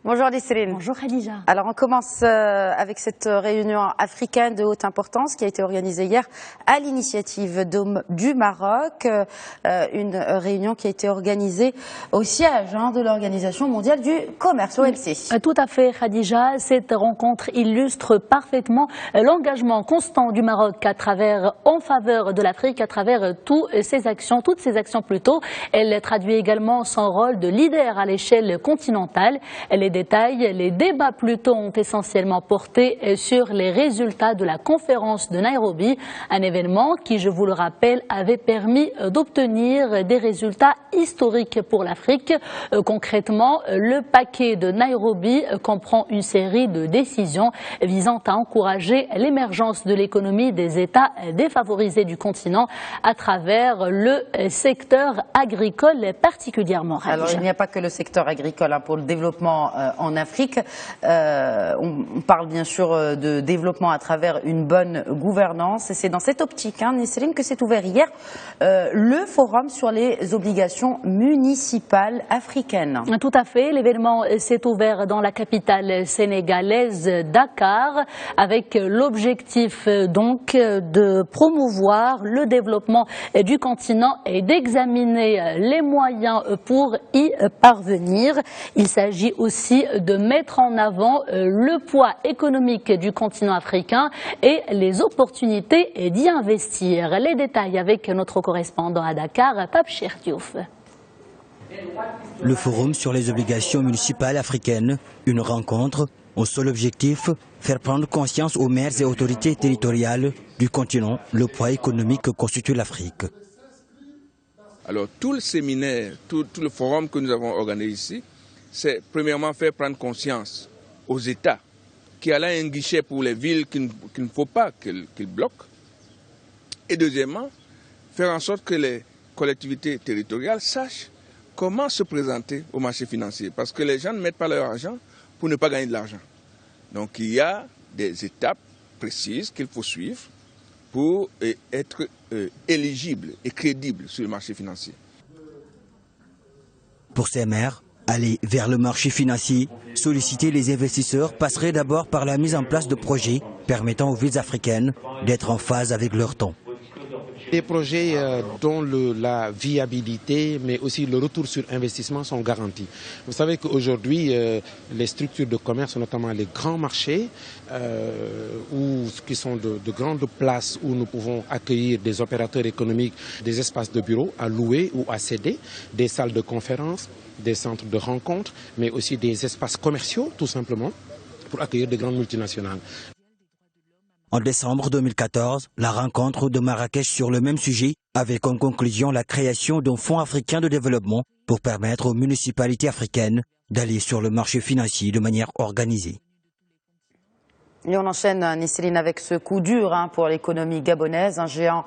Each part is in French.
Bonjour Nisrine. Bonjour Khadija. Alors on commence avec cette réunion africaine de haute importance qui a été organisée hier à l'initiative du Maroc. Une réunion qui a été organisée au siège de l'Organisation mondiale du commerce, OMC. Tout à fait Khadija. Cette rencontre illustre parfaitement l'engagement constant du Maroc en faveur de l'Afrique à travers toutes ses actions Elle traduit également son rôle de leader à l'échelle continentale. Les débats plutôt ont essentiellement porté sur les résultats de la conférence de Nairobi, un événement qui, je vous le rappelle, avait permis d'obtenir des résultats historiques pour l'Afrique. Concrètement, le paquet de Nairobi comprend une série de décisions visant à encourager l'émergence de l'économie des États défavorisés du continent à travers le secteur agricole particulièrement. Alors il n'y a pas que le secteur agricole pour le développement en Afrique. On parle bien sûr de développement à travers une bonne gouvernance et c'est dans cette optique, Nisrine, que s'est ouvert hier le forum sur les obligations municipales africaines. Tout à fait, l'événement s'est ouvert dans la capitale sénégalaise Dakar avec l'objectif donc de promouvoir le développement du continent et d'examiner les moyens pour y parvenir. Il s'agit aussi de mettre en avant le poids économique du continent africain et les opportunités d'y investir. Les détails avec notre correspondant à Dakar, Pape Cheikh Diouf. Le forum sur les obligations municipales africaines, une rencontre au seul objectif, faire prendre conscience aux maires et autorités territoriales du continent le poids économique que constitue l'Afrique. Alors tout le séminaire, tout le forum que nous avons organisé ici, c'est premièrement faire prendre conscience aux États qu'il y a là un guichet pour les villes qu'il ne faut pas qu'ils bloquent. Et deuxièmement, faire en sorte que les collectivités territoriales sachent comment se présenter au marché financier. Parce que les gens ne mettent pas leur argent pour ne pas gagner de l'argent. Donc il y a des étapes précises qu'il faut suivre pour être éligible et crédible sur le marché financier. Pour ces maires, aller vers le marché financier, solliciter les investisseurs passerait d'abord par la mise en place de projets permettant aux villes africaines d'être en phase avec leur temps. Des projets dont la viabilité, mais aussi le retour sur investissement sont garantis. Vous savez qu'aujourd'hui, les structures de commerce, notamment les grands marchés, qui sont de grandes places où nous pouvons accueillir des opérateurs économiques, des espaces de bureaux à louer ou à céder, des salles de conférences, des centres de rencontres, mais aussi des espaces commerciaux, tout simplement, pour accueillir des grandes multinationales. En décembre 2014, la rencontre de Marrakech sur le même sujet avait comme conclusion la création d'un fonds africain de développement pour permettre aux municipalités africaines d'aller sur le marché financier de manière organisée. Et on enchaîne, Nisrine, avec ce coup dur pour l'économie gabonaise. Un géant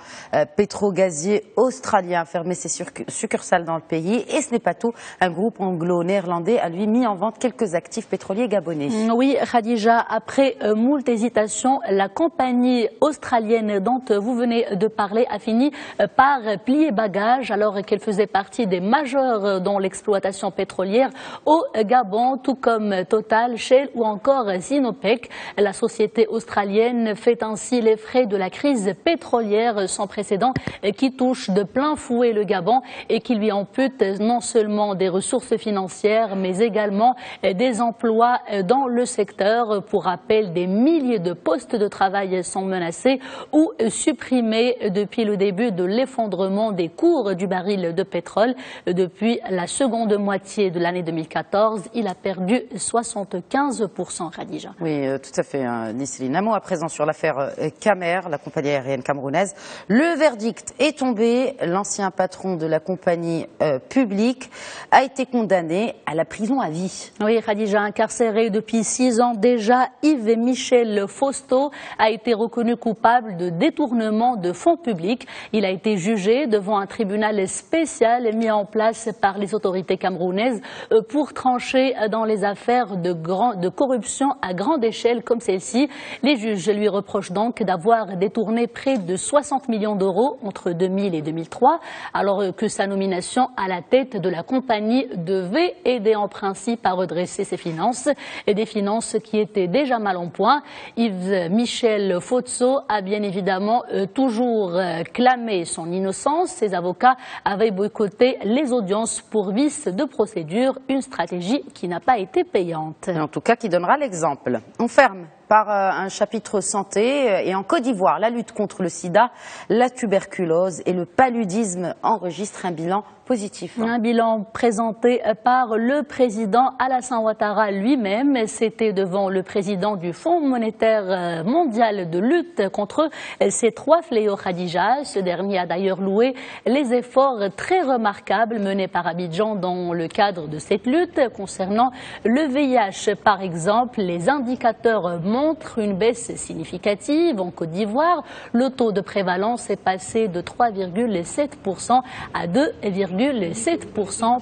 pétrogazier australien a fermé ses succursales dans le pays. Et ce n'est pas tout. Un groupe anglo-néerlandais a lui mis en vente quelques actifs pétroliers gabonais. Oui, Khadija, après moult hésitations, la compagnie australienne dont vous venez de parler a fini par plier bagage alors qu'elle faisait partie des majeurs dans l'exploitation pétrolière au Gabon, tout comme Total, Shell ou encore Sinopec. La société australienne fait ainsi les frais de la crise pétrolière sans précédent qui touche de plein fouet le Gabon et qui lui ampute non seulement des ressources financières mais également des emplois dans le secteur. Pour rappel, des milliers de postes de travail sont menacés ou supprimés depuis le début de l'effondrement des cours du baril de pétrole. Depuis la seconde moitié de l'année 2014, il a perdu 75%, Khadija. Oui, tout à fait. Nisrine. Un mot à présent sur l'affaire Camer, la compagnie aérienne camerounaise. Le verdict est tombé. L'ancien patron de la compagnie publique a été condamné à la prison à vie. Oui, Khadija, incarcéré depuis 6 ans déjà, Yves Michel Fausto a été reconnu coupable de détournement de fonds publics. Il a été jugé devant un tribunal spécial mis en place par les autorités camerounaises pour trancher dans les affaires de corruption à grande échelle comme celle-ci aussi. Les juges lui reprochent donc d'avoir détourné près de 60 millions d'euros entre 2000 et 2003, alors que sa nomination à la tête de la compagnie devait aider en principe à redresser ses finances, et des finances qui étaient déjà mal en point. Yves Michel Fotso a bien évidemment toujours clamé son innocence. Ses avocats avaient boycotté les audiences pour vice de procédure, une stratégie qui n'a pas été payante. En tout cas, qui donnera l'exemple. On ferme par un chapitre santé, et en Côte d'Ivoire, la lutte contre le sida, la tuberculose et le paludisme enregistrent un bilan positif. Un bilan présenté par le président Alassane Ouattara lui-même. C'était devant le président du Fonds monétaire mondial de lutte contre ces trois fléaux, Khadija. Ce dernier a d'ailleurs loué les efforts très remarquables menés par Abidjan dans le cadre de cette lutte. Concernant le VIH, par exemple, les indicateurs montrent une baisse significative. En Côte d'Ivoire, le taux de prévalence est passé de 3,7% à 2,7%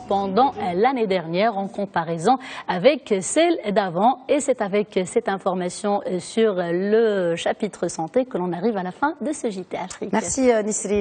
pendant l'année dernière en comparaison avec celle d'avant. Et c'est avec cette information sur le chapitre santé que l'on arrive à la fin de ce JT Afrique. Merci Nisrine.